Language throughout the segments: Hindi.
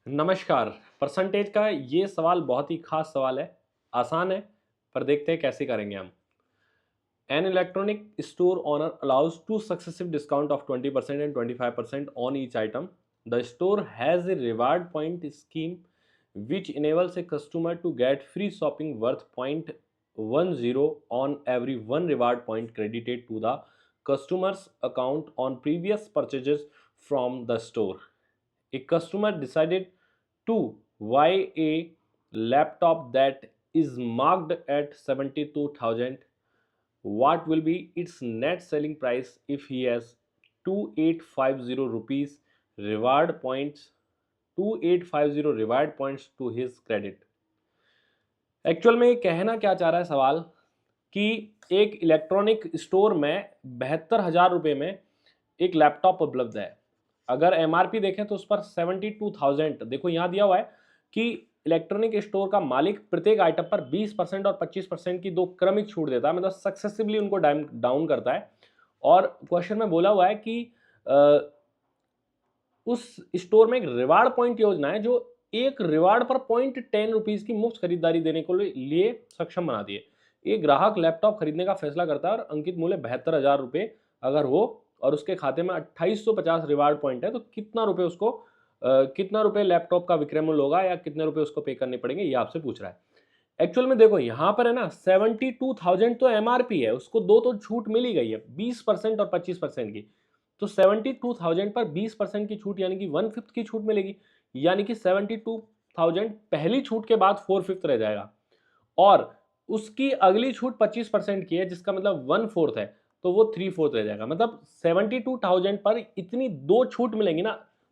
नमस्कार। परसेंटेज का ये सवाल बहुत ही खास सवाल है। आसान है, पर देखते हैं कैसे करेंगे हम। An electronic store owner allows two successive discount of 20% and 25% on each item. The store has a reward point scheme which enables a customer to get free shopping worth 0.10 on every one reward point credited to the customer's account on previous purchases from the store. A customer decided to buy a laptop that is marked at 72,000. What will be its net selling price if he has 2850 rupees reward points 2850 reward points to his credit? Actual में कहना क्या चाह रहा है सवाल कि एक इलेक्ट्रॉनिक स्टोर में 72,000 रुपये में एक लैपटॉप उपलब्ध है। अगर एमआरपी देखें तो उस पर 72,000, देखो यहाँ दिया हुआ है कि इलेक्ट्रॉनिक स्टोर का मालिक प्रत्येक आइटम पर 20% और 25% की दो क्रमिक छूट देता है, मतलब सक्सेसिवली उनको डाउन करता है। और क्वेश्चन में बोला हुआ है कि उस स्टोर में एक रिवार्ड पॉइंट योजना है जो एक रिवार्ड पर 0.10 रुपीज की मुफ्त खरीदारी देने को लिए सक्षम बनाती है। एक ग्राहक लैपटॉप खरीदने का फैसला करता है और अंकित मूल्य 72,000 रुपये अगर हो और उसके खाते में 2850 रिवार्ड पॉइंट है तो कितना रुपए उसको कितना रुपए लैपटॉप का विक्रय मूल्य होगा या कितने रुपए उसको पे करने पड़ेंगे, ये आपसे पूछ रहा है। एक्चुअल में देखो यहाँ पर है ना 72,000 तो एमआरपी है, उसको दो तो छूट मिली गई है 20% और 25% की। तो 72,000 पर 20% की छूट यानी कि 1/5 की छूट मिलेगी, यानी कि 72,000 पहली छूट के बाद 4/5 रह जाएगा और उसकी अगली छूट 25% की है जिसका मतलब 1/4 है तो वो 3/4 रह जाएगा। मतलब 72,000 पर इतनी दो छूट मिलेंगी ना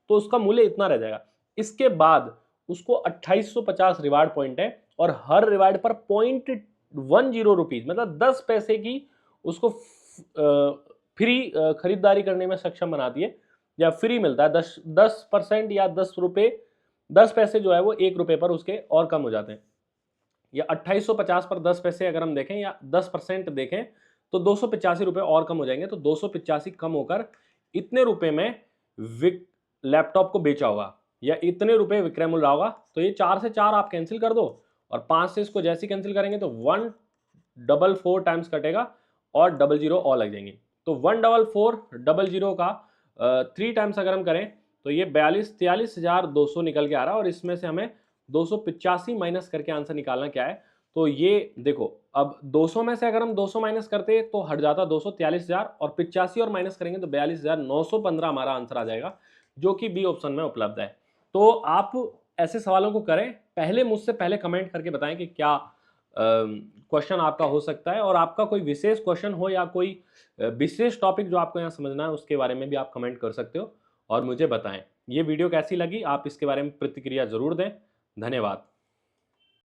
तो उसका मूल्य इतना रह जाएगा। इसके बाद उसको 2850 रिवार्ड पॉइंट है और हर रिवार्ड पर 0.10 रुपीज मतलब 10 पैसे की उसको फ्री खरीदारी करने में सक्षम बनाती है या फ्री मिलता है। 10% या 10 पैसे जो है वो 1 रुपए पर उसके और कम हो जाते हैं। या 2850 पर 10 पैसे अगर हम देखें या 10% देखें तो 285 रुपए और कम हो जाएंगे। तो 285 कम होकर इतने रुपए में लैपटॉप को बेचा होगा या इतने रुपए विक्रय मूल्य होगा। तो ये 4 से 4 आप कैंसिल कर दो और 5 से इसको जैसे कैंसिल करेंगे तो 144 टाइम्स कटेगा और 00 और लग जाएंगे। तो 144 का 3 टाइम्स अगर हम करें तो ये 43,200 निकल के आ रहा है और इसमें से हमें 285 माइनस करके आंसर निकालना क्या है। तो ये देखो अब 200 में से अगर हम 200 माइनस करते तो हट जाता 243,000 और 85 और माइनस करेंगे तो 42,915 हमारा आंसर आ जाएगा, जो कि बी ऑप्शन में उपलब्ध है। तो आप ऐसे सवालों को करें, पहले मुझसे पहले कमेंट करके बताएं कि क्या क्वेश्चन आपका हो सकता है और आपका कोई विशेष क्वेश्चन हो या कोई विशेष टॉपिक जो आपको यहाँ समझना है उसके बारे में भी आप कमेंट कर सकते हो और मुझे बताएं। ये वीडियो कैसी लगी आप इसके बारे में प्रतिक्रिया जरूर दें। धन्यवाद।